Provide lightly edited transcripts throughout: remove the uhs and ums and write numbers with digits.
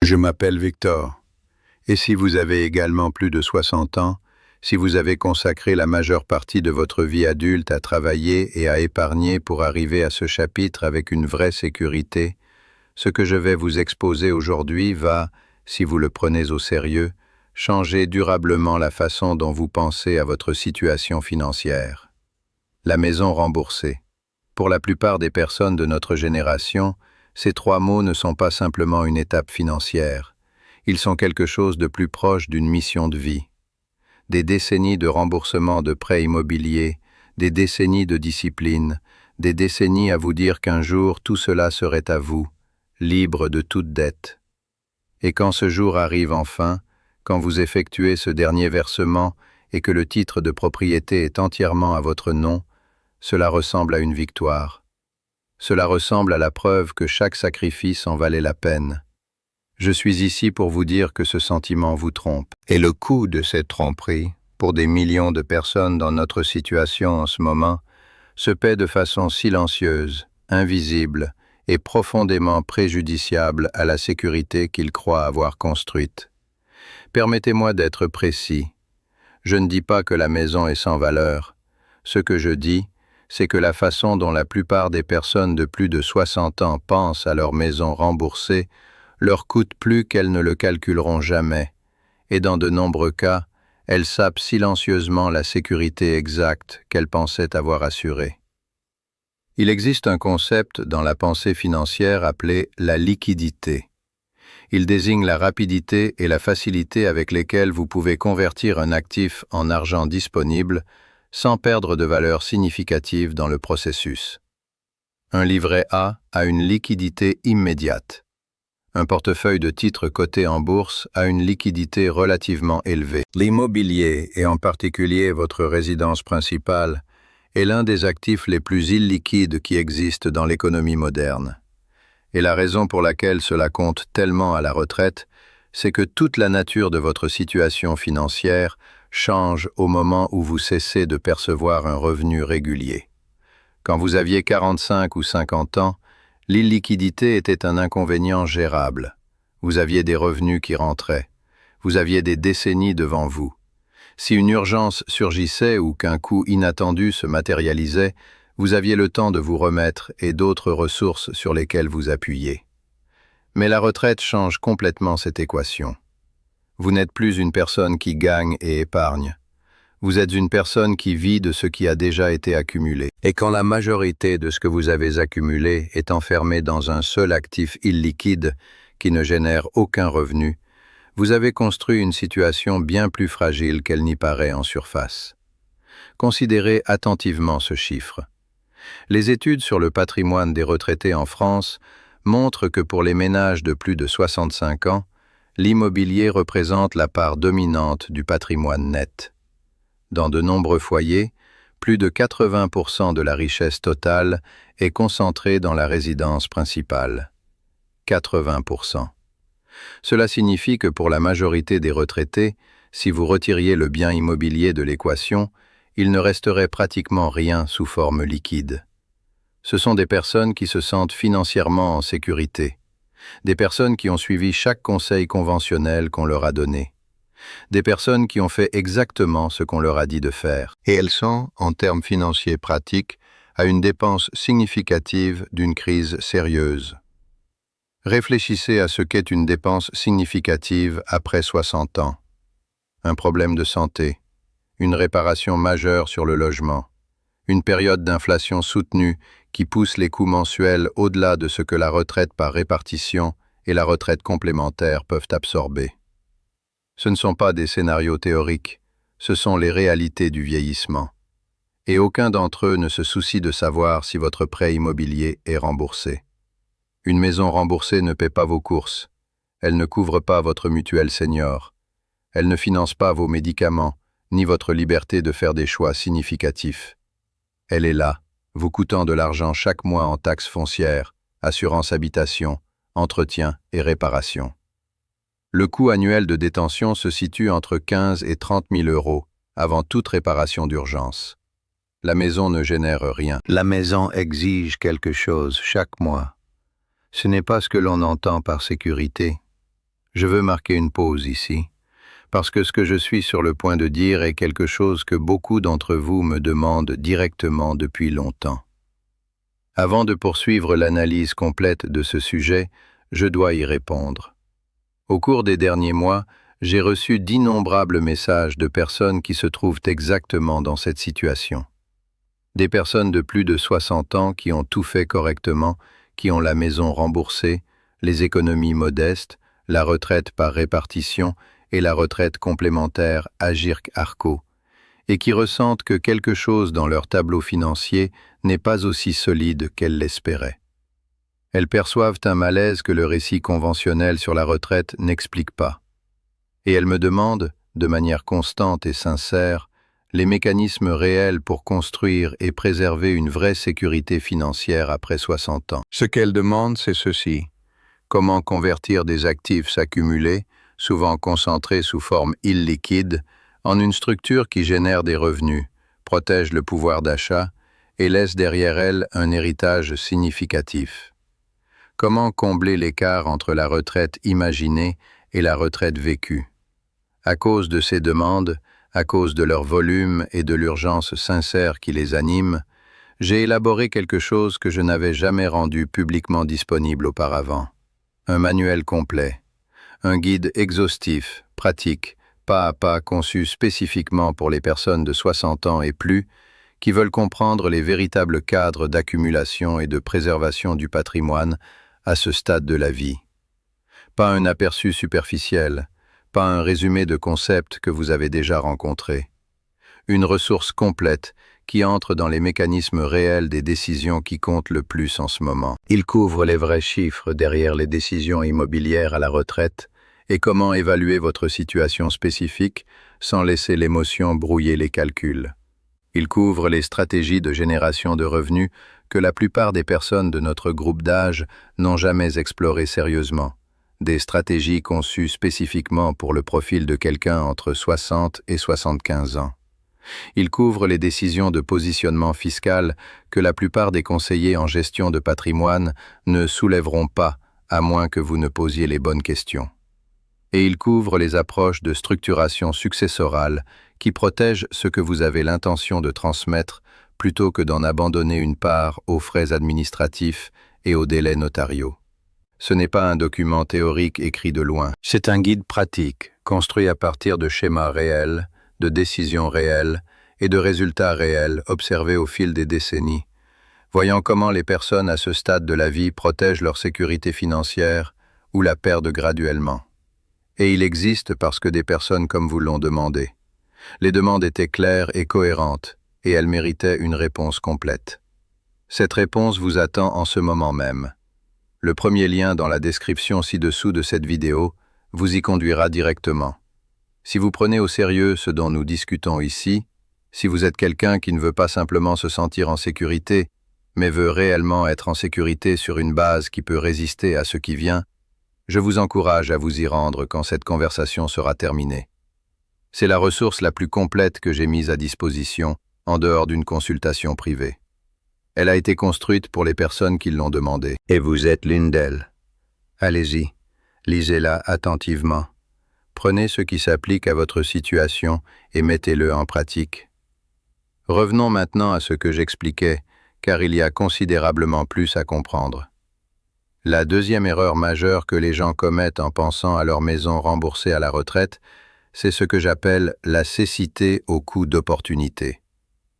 Je m'appelle Victor. Et si vous avez également plus de 60 ans, si vous avez consacré la majeure partie de votre vie adulte à travailler et à épargner pour arriver à ce chapitre avec une vraie sécurité, ce que je vais vous exposer aujourd'hui va, si vous le prenez au sérieux, changer durablement la façon dont vous pensez à votre situation financière. La maison remboursée. Pour la plupart des personnes de notre génération, ces trois mots ne sont pas simplement une étape financière. Ils sont quelque chose de plus proche d'une mission de vie. Des décennies de remboursement de prêts immobiliers, des décennies de discipline, des décennies à vous dire qu'un jour tout cela serait à vous, libre de toute dette. Et quand ce jour arrive enfin, quand vous effectuez ce dernier versement et que le titre de propriété est entièrement à votre nom, cela ressemble à une victoire. Cela ressemble à la preuve que chaque sacrifice en valait la peine. Je suis ici pour vous dire que ce sentiment vous trompe. Et le coût de cette tromperie, pour des millions de personnes dans notre situation en ce moment, se paie de façon silencieuse, invisible et profondément préjudiciable à la sécurité qu'ils croient avoir construite. Permettez-moi d'être précis. Je ne dis pas que la maison est sans valeur. Ce que je dis, c'est que la façon dont la plupart des personnes de plus de 60 ans pensent à leur maison remboursée leur coûte plus qu'elles ne le calculeront jamais, et dans de nombreux cas, elles sapent silencieusement la sécurité exacte qu'elles pensaient avoir assurée. Il existe un concept dans la pensée financière appelé la liquidité. Il désigne la rapidité et la facilité avec lesquelles vous pouvez convertir un actif en argent disponible sans perdre de valeur significative dans le processus. Un livret A a une liquidité immédiate. Un portefeuille de titres cotés en bourse a une liquidité relativement élevée. L'immobilier, et en particulier votre résidence principale, est l'un des actifs les plus illiquides qui existent dans l'économie moderne. Et la raison pour laquelle cela compte tellement à la retraite, c'est que toute la nature de votre situation financière change au moment où vous cessez de percevoir un revenu régulier. Quand vous aviez 45 ou 50 ans, l'illiquidité était un inconvénient gérable. Vous aviez des revenus qui rentraient. Vous aviez des décennies devant vous. Si une urgence surgissait ou qu'un coût inattendu se matérialisait, vous aviez le temps de vous remettre et d'autres ressources sur lesquelles vous appuyer. Mais la retraite change complètement cette équation. Vous n'êtes plus une personne qui gagne et épargne. Vous êtes une personne qui vit de ce qui a déjà été accumulé. Et quand la majorité de ce que vous avez accumulé est enfermée dans un seul actif illiquide qui ne génère aucun revenu, vous avez construit une situation bien plus fragile qu'elle n'y paraît en surface. Considérez attentivement ce chiffre. Les études sur le patrimoine des retraités en France montrent que pour les ménages de plus de 65 ans, l'immobilier représente la part dominante du patrimoine net. Dans de nombreux foyers, plus de 80% de la richesse totale est concentrée dans la résidence principale. 80%. Cela signifie que pour la majorité des retraités, si vous retiriez le bien immobilier de l'équation, il ne resterait pratiquement rien sous forme liquide. Ce sont des personnes qui se sentent financièrement en sécurité. Des personnes qui ont suivi chaque conseil conventionnel qu'on leur a donné. Des personnes qui ont fait exactement ce qu'on leur a dit de faire. Et elles sont, en termes financiers pratiques, à une dépense significative d'une crise sérieuse. Réfléchissez à ce qu'est une dépense significative après 60 ans. Un problème de santé, une réparation majeure sur le logement, une période d'inflation soutenue qui pousse les coûts mensuels au-delà de ce que la retraite par répartition et la retraite complémentaire peuvent absorber. Ce ne sont pas des scénarios théoriques, ce sont les réalités du vieillissement. Et aucun d'entre eux ne se soucie de savoir si votre prêt immobilier est remboursé. Une maison remboursée ne paie pas vos courses, elle ne couvre pas votre mutuelle senior, elle ne finance pas vos médicaments, ni votre liberté de faire des choix significatifs. Elle est là, vous coûtant de l'argent chaque mois en taxes foncières, assurance habitation, entretien et réparation. Le coût annuel de détention se situe entre 15 et 30 000 € avant toute réparation d'urgence. La maison ne génère rien. La maison exige quelque chose chaque mois. Ce n'est pas ce que l'on entend par sécurité. Je veux marquer une pause ici, parce que ce que je suis sur le point de dire est quelque chose que beaucoup d'entre vous me demandent directement depuis longtemps. Avant de poursuivre l'analyse complète de ce sujet, je dois y répondre. Au cours des derniers mois, j'ai reçu d'innombrables messages de personnes qui se trouvent exactement dans cette situation. Des personnes de plus de 60 ans qui ont tout fait correctement, qui ont la maison remboursée, les économies modestes, la retraite par répartition et la retraite complémentaire Agirc-Arrco, et qui ressentent que quelque chose dans leur tableau financier n'est pas aussi solide qu'elles l'espéraient. Elles perçoivent un malaise que le récit conventionnel sur la retraite n'explique pas. Et elles me demandent, de manière constante et sincère, les mécanismes réels pour construire et préserver une vraie sécurité financière après 60 ans. Ce qu'elles demandent, c'est ceci. Comment convertir des actifs accumulés, souvent concentrés sous forme illiquide, en une structure qui génère des revenus, protège le pouvoir d'achat et laisse derrière elle un héritage significatif. Comment combler l'écart entre la retraite imaginée et la retraite vécue? À cause de ces demandes, à cause de leur volume et de l'urgence sincère qui les anime, j'ai élaboré quelque chose que je n'avais jamais rendu publiquement disponible auparavant. Un manuel complet, un guide exhaustif, pratique, pas à pas conçu spécifiquement pour les personnes de 60 ans et plus, qui veulent comprendre les véritables cadres d'accumulation et de préservation du patrimoine à ce stade de la vie. Pas un aperçu superficiel, pas un résumé de concepts que vous avez déjà rencontrés. Une ressource complète qui entre dans les mécanismes réels des décisions qui comptent le plus en ce moment. Il couvre les vrais chiffres derrière les décisions immobilières à la retraite et comment évaluer votre situation spécifique sans laisser l'émotion brouiller les calculs. Il couvre les stratégies de génération de revenus que la plupart des personnes de notre groupe d'âge n'ont jamais explorées sérieusement. Des stratégies conçues spécifiquement pour le profil de quelqu'un entre 60 et 75 ans. Il couvre les décisions de positionnement fiscal que la plupart des conseillers en gestion de patrimoine ne soulèveront pas, à moins que vous ne posiez les bonnes questions. Et il couvre les approches de structuration successorale qui protègent ce que vous avez l'intention de transmettre plutôt que d'en abandonner une part aux frais administratifs et aux délais notariaux. Ce n'est pas un document théorique écrit de loin. C'est un guide pratique, construit à partir de schémas réels, de décisions réelles et de résultats réels observés au fil des décennies, voyant comment les personnes à ce stade de la vie protègent leur sécurité financière ou la perdent graduellement. Et il existe parce que des personnes comme vous l'ont demandé. Les demandes étaient claires et cohérentes, et elles méritaient une réponse complète. Cette réponse vous attend en ce moment même. Le premier lien dans la description ci-dessous de cette vidéo vous y conduira directement. Si vous prenez au sérieux ce dont nous discutons ici, si vous êtes quelqu'un qui ne veut pas simplement se sentir en sécurité, mais veut réellement être en sécurité sur une base qui peut résister à ce qui vient, je vous encourage à vous y rendre quand cette conversation sera terminée. C'est la ressource la plus complète que j'ai mise à disposition en dehors d'une consultation privée. Elle a été construite pour les personnes qui l'ont demandé. Et vous êtes l'une d'elles. Allez-y, lisez-la attentivement. Prenez ce qui s'applique à votre situation et mettez-le en pratique. Revenons maintenant à ce que j'expliquais, car il y a considérablement plus à comprendre. La deuxième erreur majeure que les gens commettent en pensant à leur maison remboursée à la retraite, c'est ce que j'appelle la cécité au coût d'opportunité.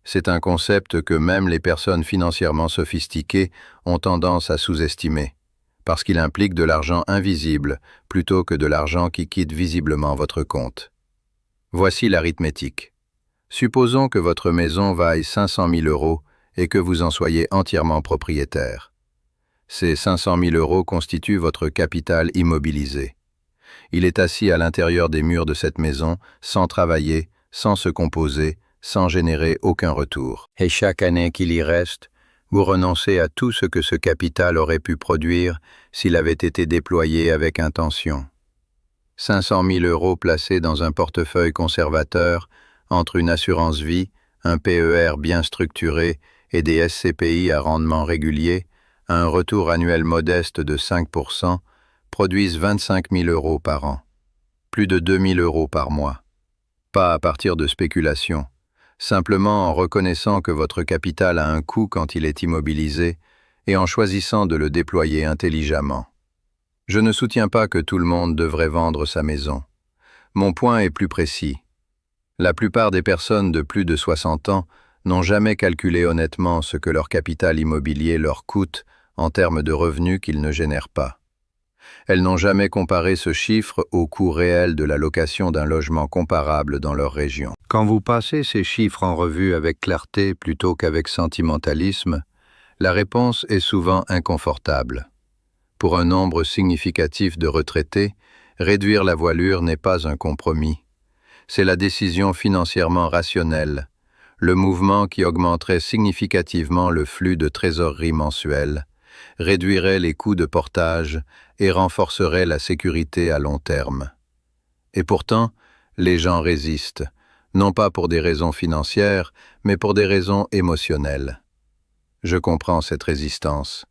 C'est un concept que même les personnes financièrement sophistiquées ont tendance à sous-estimer, parce qu'il implique de l'argent invisible plutôt que de l'argent qui quitte visiblement votre compte. Voici l'arithmétique. Supposons que votre maison vaille 500 000 € et que vous en soyez entièrement propriétaire. Ces 500 000 € constituent votre capital immobilisé. Il est assis à l'intérieur des murs de cette maison, sans travailler, sans se composer, sans générer aucun retour. Et chaque année qu'il y reste, vous renoncez à tout ce que ce capital aurait pu produire s'il avait été déployé avec intention. 500 000 € placés dans un portefeuille conservateur, entre une assurance vie, un PER bien structuré et des SCPI à rendement régulier, à un retour annuel modeste de 5%, produisent 25 000 € par an, plus de 2 000 € par mois. Pas à partir de spéculation, simplement en reconnaissant que votre capital a un coût quand il est immobilisé et en choisissant de le déployer intelligemment. Je ne soutiens pas que tout le monde devrait vendre sa maison. Mon point est plus précis. La plupart des personnes de plus de 60 ans n'ont jamais calculé honnêtement ce que leur capital immobilier leur coûte en termes de revenus qu'ils ne génèrent pas. Elles n'ont jamais comparé ce chiffre au coût réel de la location d'un logement comparable dans leur région. Quand vous passez ces chiffres en revue avec clarté plutôt qu'avec sentimentalisme, la réponse est souvent inconfortable. Pour un nombre significatif de retraités, réduire la voilure n'est pas un compromis. C'est la décision financièrement rationnelle, le mouvement qui augmenterait significativement le flux de trésorerie mensuel, réduirait les coûts de portage et renforcerait la sécurité à long terme. Et pourtant, les gens résistent, non pas pour des raisons financières, mais pour des raisons émotionnelles. Je comprends cette résistance.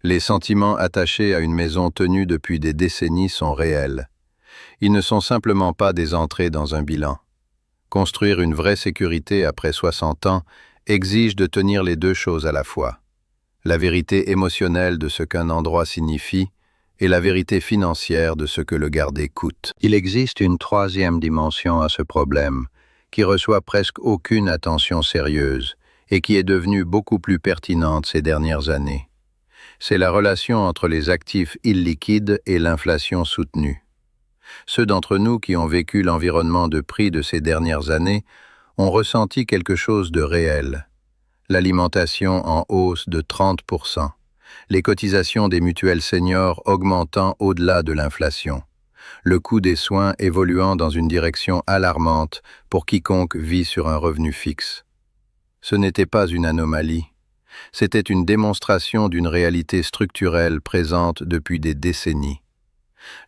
Les sentiments attachés à une maison tenue depuis des décennies sont réels. Ils ne sont simplement pas des entrées dans un bilan. Construire une vraie sécurité après 60 ans exige de tenir les deux choses à la fois. La vérité émotionnelle de ce qu'un endroit signifie et la vérité financière de ce que le garder coûte. Il existe une troisième dimension à ce problème, qui reçoit presque aucune attention sérieuse et qui est devenue beaucoup plus pertinente ces dernières années. C'est la relation entre les actifs illiquides et l'inflation soutenue. Ceux d'entre nous qui ont vécu l'environnement de prix de ces dernières années ont ressenti quelque chose de réel. L'alimentation en hausse de 30%, les cotisations des mutuelles seniors augmentant au-delà de l'inflation, le coût des soins évoluant dans une direction alarmante pour quiconque vit sur un revenu fixe. Ce n'était pas une anomalie, c'était une démonstration d'une réalité structurelle présente depuis des décennies.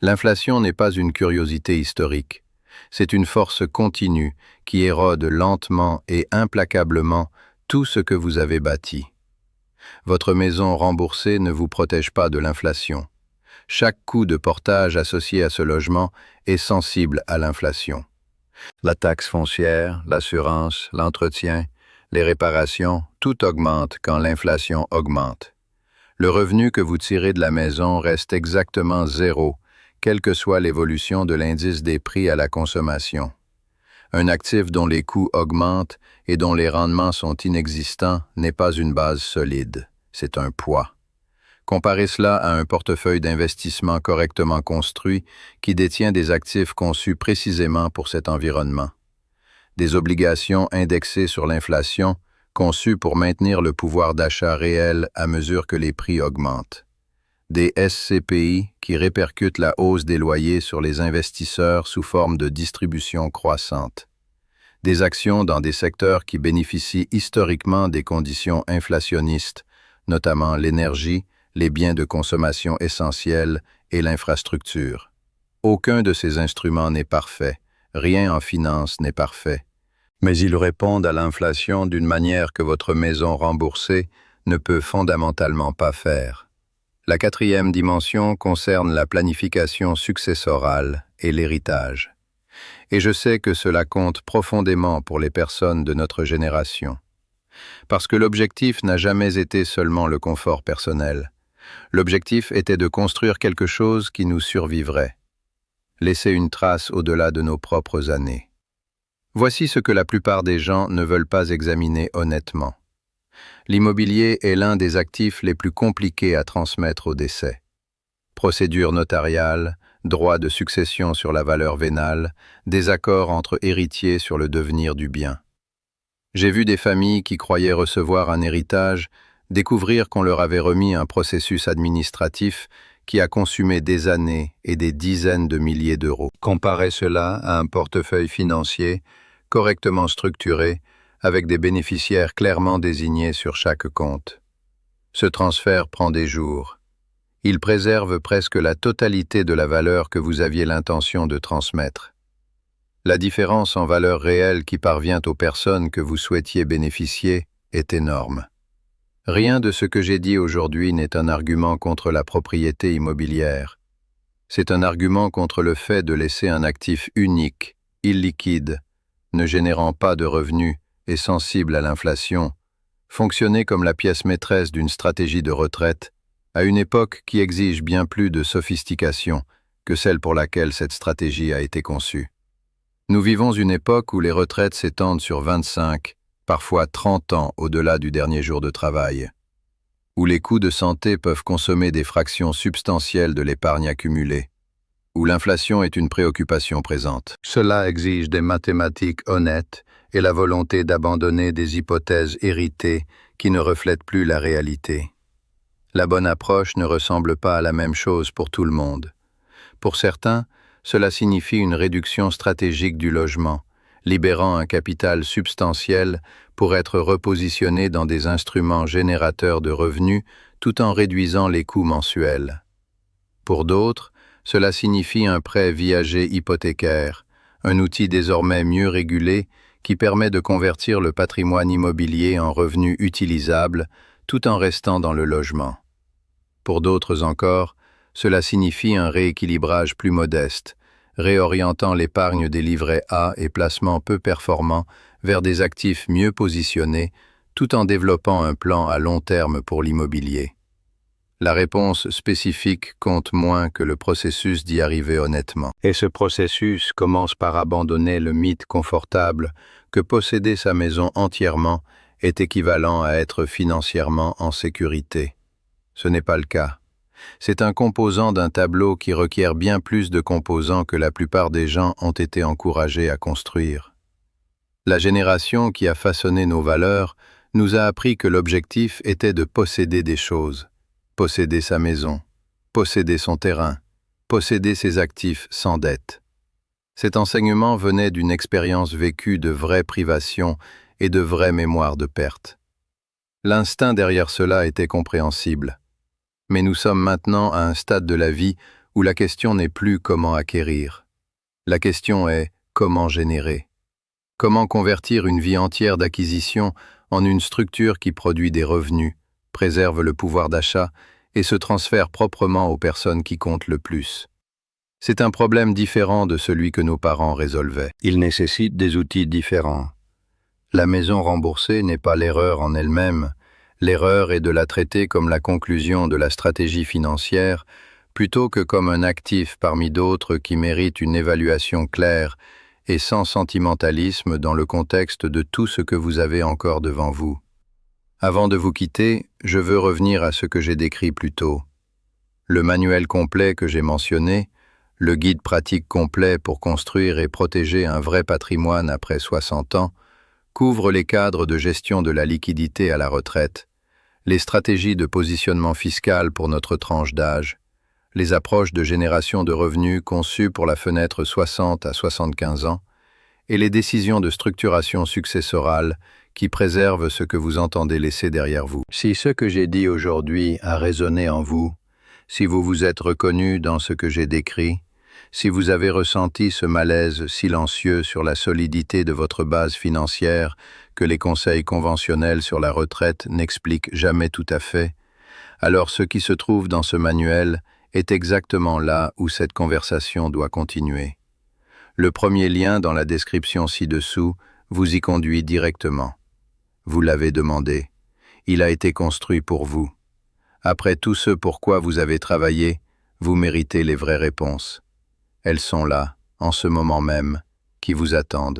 L'inflation n'est pas une curiosité historique, c'est une force continue qui érode lentement et implacablement tout ce que vous avez bâti. Votre maison remboursée ne vous protège pas de l'inflation. Chaque coût de portage associé à ce logement est sensible à l'inflation. La taxe foncière, l'assurance, l'entretien, les réparations, tout augmente quand l'inflation augmente. Le revenu que vous tirez de la maison reste exactement zéro, quelle que soit l'évolution de l'indice des prix à la consommation. Un actif dont les coûts augmentent et dont les rendements sont inexistants n'est pas une base solide, c'est un poids. Comparez cela à un portefeuille d'investissement correctement construit qui détient des actifs conçus précisément pour cet environnement. Des obligations indexées sur l'inflation, conçues pour maintenir le pouvoir d'achat réel à mesure que les prix augmentent. Des SCPI qui répercutent la hausse des loyers sur les investisseurs sous forme de distribution croissante. Des actions dans des secteurs qui bénéficient historiquement des conditions inflationnistes, notamment l'énergie, les biens de consommation essentiels et l'infrastructure. Aucun de ces instruments n'est parfait, rien en finance n'est parfait. Mais ils répondent à l'inflation d'une manière que votre maison remboursée ne peut fondamentalement pas faire. La quatrième dimension concerne la planification successorale et l'héritage. Et je sais que cela compte profondément pour les personnes de notre génération. Parce que l'objectif n'a jamais été seulement le confort personnel. L'objectif était de construire quelque chose qui nous survivrait. Laisser une trace au-delà de nos propres années. Voici ce que la plupart des gens ne veulent pas examiner honnêtement. L'immobilier est l'un des actifs les plus compliqués à transmettre au décès. Procédure notariale, droit de succession sur la valeur vénale, désaccord entre héritiers sur le devenir du bien. J'ai vu des familles qui croyaient recevoir un héritage découvrir qu'on leur avait remis un processus administratif qui a consumé des années et des dizaines de milliers d'euros. Comparez cela à un portefeuille financier correctement structuré, avec des bénéficiaires clairement désignés sur chaque compte. Ce transfert prend des jours. Il préserve presque la totalité de la valeur que vous aviez l'intention de transmettre. La différence en valeur réelle qui parvient aux personnes que vous souhaitiez bénéficier est énorme. Rien de ce que j'ai dit aujourd'hui n'est un argument contre la propriété immobilière. C'est un argument contre le fait de laisser un actif unique, illiquide, ne générant pas de revenus et sensible à l'inflation, fonctionner comme la pièce maîtresse d'une stratégie de retraite à une époque qui exige bien plus de sophistication que celle pour laquelle cette stratégie a été conçue. Nous vivons une époque où les retraites s'étendent sur 25, parfois 30 ans au-delà du dernier jour de travail, où les coûts de santé peuvent consommer des fractions substantielles de l'épargne accumulée, où l'inflation est une préoccupation présente. Cela exige des mathématiques honnêtes et la volonté d'abandonner des hypothèses héritées qui ne reflètent plus la réalité. La bonne approche ne ressemble pas à la même chose pour tout le monde. Pour certains, cela signifie une réduction stratégique du logement, libérant un capital substantiel pour être repositionné dans des instruments générateurs de revenus tout en réduisant les coûts mensuels. Pour d'autres, cela signifie un prêt viager hypothécaire, un outil désormais mieux régulé qui permet de convertir le patrimoine immobilier en revenus utilisables tout en restant dans le logement. Pour d'autres encore, cela signifie un rééquilibrage plus modeste, réorientant l'épargne des livrets A et placements peu performants vers des actifs mieux positionnés, tout en développant un plan à long terme pour l'immobilier. La réponse spécifique compte moins que le processus d'y arriver honnêtement. Et ce processus commence par abandonner le mythe confortable que posséder sa maison entièrement est équivalent à être financièrement en sécurité. Ce n'est pas le cas. C'est un composant d'un tableau qui requiert bien plus de composants que la plupart des gens ont été encouragés à construire. La génération qui a façonné nos valeurs nous a appris que l'objectif était de posséder des choses, posséder sa maison, posséder son terrain, posséder ses actifs sans dette. Cet enseignement venait d'une expérience vécue de vraies privations et de vraies mémoires de perte. L'instinct derrière cela était compréhensible. Mais nous sommes maintenant à un stade de la vie où la question n'est plus comment acquérir. La question est comment générer. Comment convertir une vie entière d'acquisition en une structure qui produit des revenus, préserve le pouvoir d'achat et se transfère proprement aux personnes qui comptent le plus. C'est un problème différent de celui que nos parents résolvaient. Il nécessite des outils différents. La maison remboursée n'est pas l'erreur en elle-même. L'erreur est de la traiter comme la conclusion de la stratégie financière plutôt que comme un actif parmi d'autres qui mérite une évaluation claire et sans sentimentalisme dans le contexte de tout ce que vous avez encore devant vous. Avant de vous quitter, je veux revenir à ce que j'ai décrit plus tôt. Le manuel complet que j'ai mentionné, le guide pratique complet pour construire et protéger un vrai patrimoine après 60 ans, couvre les cadres de gestion de la liquidité à la retraite, les stratégies de positionnement fiscal pour notre tranche d'âge, les approches de génération de revenus conçues pour la fenêtre 60 à 75 ans, et les décisions de structuration successorale qui préservent ce que vous entendez laisser derrière vous. Si ce que j'ai dit aujourd'hui a résonné en vous, si vous vous êtes reconnu dans ce que j'ai décrit, si vous avez ressenti ce malaise silencieux sur la solidité de votre base financière que les conseils conventionnels sur la retraite n'expliquent jamais tout à fait, alors ce qui se trouve dans ce manuel est exactement là où cette conversation doit continuer. Le premier lien dans la description ci-dessous vous y conduit directement. Vous l'avez demandé. Il a été construit pour vous. Après tout ce pour quoi vous avez travaillé, vous méritez les vraies réponses. Elles sont là, en ce moment même, qui vous attendent.